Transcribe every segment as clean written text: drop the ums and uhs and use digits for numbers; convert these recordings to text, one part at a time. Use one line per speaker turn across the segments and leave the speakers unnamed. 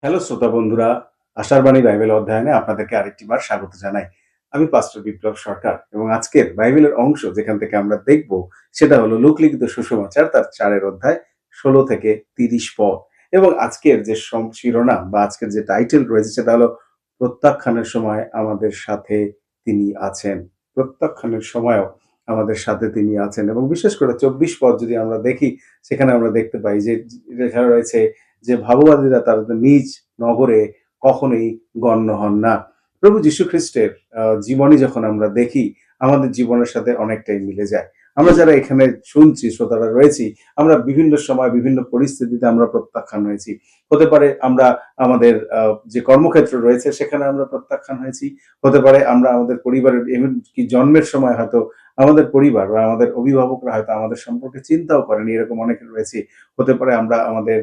Hello শ্রোতা বন্ধুরা, আশার বাণী বাইবেল অধ্যয়নে আপনাদেরকে আরেকটিবার স্বাগত জানাই। আমি পাস্টর বিপ্লব সরকার এবং আজকের বাইবেলের অংশ যেখান থেকে আমরা দেখব সেটা হলো লোকলিখিত সুসমাচার তার 4 অধ্যায় 16 থেকে 30 পদ। এবং আজকের যে শিরোনাম বা আজকের যে টাইটেল রয়েছে সেটা হলো প্রত্যাখ্যানের সময় আমাদের সাথে তিনি আছেন। প্রত্যাখ্যানের সময়ও আমাদের সাথে তিনি আছেন এবং বিশেষ করে 24 পদ যদি আমরা দেখি সেখানে আমরা দেখতে পাই যে লেখা রয়েছে যে ভাববাদীরা তাদের নিজ নগরে কখনোই গণ্য হন না। প্রভু যীশু খ্রিস্টের জীবনী যখন আমরা দেখি আমাদের জীবনের সাথে অনেকটাই মিলে যায়। আমরা যারা এখানে শুনছি, শ্রোতারা রয়েছি, আমরা বিভিন্ন সময় বিভিন্ন পরিস্থিতিতে আমরা প্রত্যাখ্যান হয়েছি। হতে পারে আমরা আমাদের যে কর্মক্ষেত্র রয়েছে সেখানে আমরা প্রত্যাখ্যান হয়েছি। হতে পারে আমরা আমাদের পরিবারের এমনকি জন্মের সময় হয়তো আমাদের পরিবার বা আমাদের অভিভাবকরা হয়তো আমাদের সম্পর্কে চিন্তাও করেনি, এরকম অনেকে রয়েছি। হতে পারে আমরা আমাদের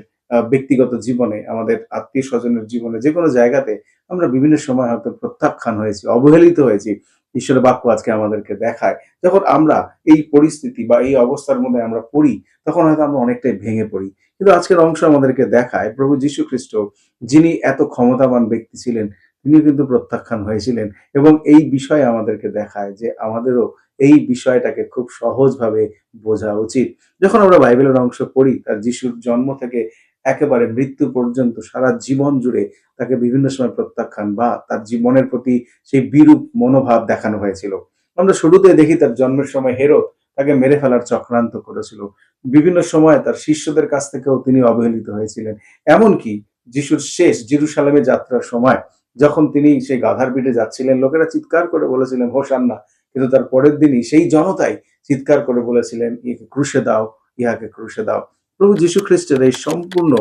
ব্যক্তিগত জীবনে, আমাদের আত্মীয়স্বজনের জীবনে যেকোনো জায়গাতে আমরা বিভিন্ন সময় হয়তো প্রত্যাখ্যান হয়েছি, অবহেলিত হয়েছি। ঈশ্বরের বাক্য আজকে আমাদেরকে দেখায়, যখন আমরা এই পরিস্থিতি বা এই অবস্থার মধ্যে আমরা পড়ি, তখন হয়তো আমরা অনেকটাই ভেঙে পড়ি। কিন্তু আজকের অংশ আমাদেরকে দেখায় প্রভু যীশু খ্রিস্ট, যিনি এত ক্ষমতাবান ব্যক্তি ছিলেন, তিনিও কিন্তু প্রত্যাখ্যান হয়েছিলেন এবং এই বিষয়ে আমাদেরকে দেখায় যে আমাদেরও এই বিষয়টাকে খুব সহজভাবে বোঝা উচিত। যখন আমরা বাইবেলের অংশ পড়ি, তার যিশুর জন্ম থেকে একেবারে মৃত্যু পর্যন্ত সারা জীবন জুড়ে তাকে বিভিন্ন সময় প্রত্যাখ্যান বা তার জীবনের প্রতি সেই বিরূপ মনোভাব দেখানো হয়েছিল। আমরা শুরুতে দেখি তার জন্মের সময় হেরোদ তাকে মেরে ফেলার চক্রান্ত করেছিল। বিভিন্ন সময় তার শিষ্যদের কাছ থেকেও তিনি অবহেলিত হয়েছিলেন। এমনকি যিশুর শেষ জেরুসালেমে যাত্রার সময় যখন তিনি সেই গাধার পিঠে যাচ্ছিলেন, লোকেরা চিৎকার করে বলেছিলেন হোসান্না। কিন্তু তার পরের দিনই সেই জনতাই চিৎকার করে বলেছিলেন, ইহাকে ক্রুশে দাও, ইহাকে ক্রুশে দাও। প্রভু যীশু খ্রিস্টের এই সম্পূর্ণ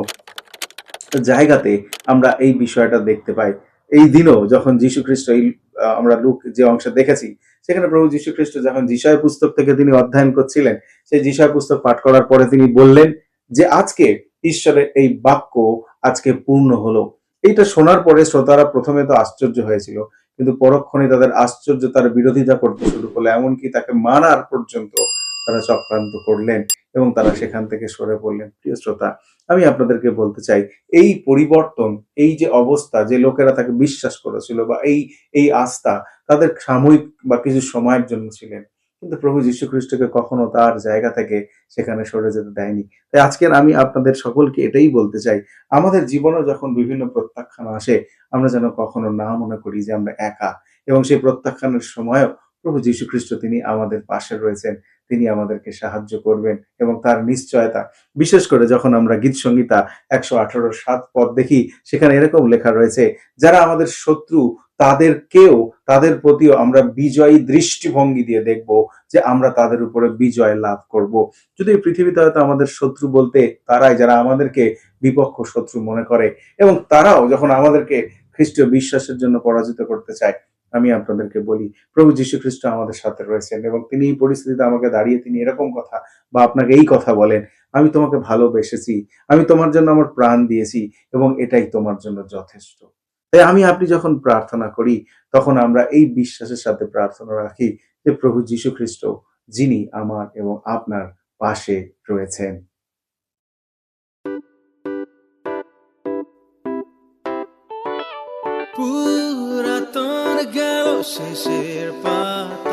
জায়গাতে আমরা এই বিষয়টা দেখতে পাই। এই দিনও যখন যীশু খ্রিস্ট আমরা লুক যে অংশে দেখেছি, সেখানে প্রভু যীশু খ্রিস্ট যখন যিশায় পুস্তক থেকে তিনি অধ্যয়ন করছিলেন, সেই যিশায় পুস্তক পাঠ করার পরে তিনি বললেন যে আজকে ঈশ্বরের এই বাক্য আজকে পূর্ণ হলো। এইটা শোনার পরে শ্রোতারা প্রথমে তো আশ্চর্য হয়েছিল, কিন্তু পরক্ষণে তাদের আশ্চর্য তার বিরোধিতা করতে শুরু করলো, এমনকি তাকে মারার পর্যন্ত তারা চক্রান্ত করলেন এবং তারা সেখান থেকে সরে পড়লেন। প্রিয় শ্রোতা, আমি আপনাদেরকে বলতে চাই, এই পরিবর্তন, এই যে অবস্থা, যে লোকেরা তাকে বিশ্বাস করেছিল বা এই আস্থা তাদের সাময়িক বা কিছু সময়ের জন্য ছিলেন, কিন্তু প্রভু যীশু খ্রিস্টকে কখনো তার জায়গা থেকে সেখানে সরে যেতে দেয়নি। তাই আজকের আমি আপনাদের সকলকে এটাই বলতে চাই, আমাদের জীবনে যখন বিভিন্ন প্রত্যাখ্যান আসে, আমরা যেন কখনো না মনে করি যে আমরা একা, এবং সেই প্রত্যাখ্যানের সময়ও প্রভু যীশু খ্রিস্ট তিনি আমাদের পাশে রয়েছেন, তিনি আমাদেরকে সাহায্য করবেন এবং তার নিশ্চয়তা। বিশেষ করে যখন আমরা গীত সংহিতা 118:7 পদ দেখি, সেখানে এরকম লেখা রয়েছে, যারা আমাদের শত্রু তাদেরকেও, তাদের প্রতিও আমরা বিজয়ী দৃষ্টিভঙ্গি দিয়ে দেখব যে আমরা তাদের উপরে বিজয় লাভ করব। যদি এই পৃথিবীতে হয়তো আমাদের শত্রু বলতে তারাই, যারা আমাদেরকে বিপক্ষ শত্রু মনে করে এবং তারাও যখন আমাদেরকে খ্রিস্টীয় বিশ্বাসের জন্য পরাজিত করতে চায়, আমি আপনাদেরকে বলি প্রভু যীশু খ্রিস্ট আমাদের সাথে রয়েছেন এবং তিনি এই পরিস্থিতিতে আমাকে দাঁড়িয়ে তিনি এরকম কথা বা আপনাকে এই কথা বলেন, আমি তোমাকে ভালোবেসেছি, আমি তোমার জন্য আমার প্রাণ দিয়েছি এবং এটাই তোমার জন্য যথেষ্ট। তাই আপনি যখন প্রার্থনা করি, তখন আমরা এই বিশ্বাসের সাথে প্রার্থনা রাখি যে প্রভু যীশু খ্রিস্ট, যিনি আমার এবং আপনার পাশে রয়েছেন।
পুরাতন গেল শেষের পাত,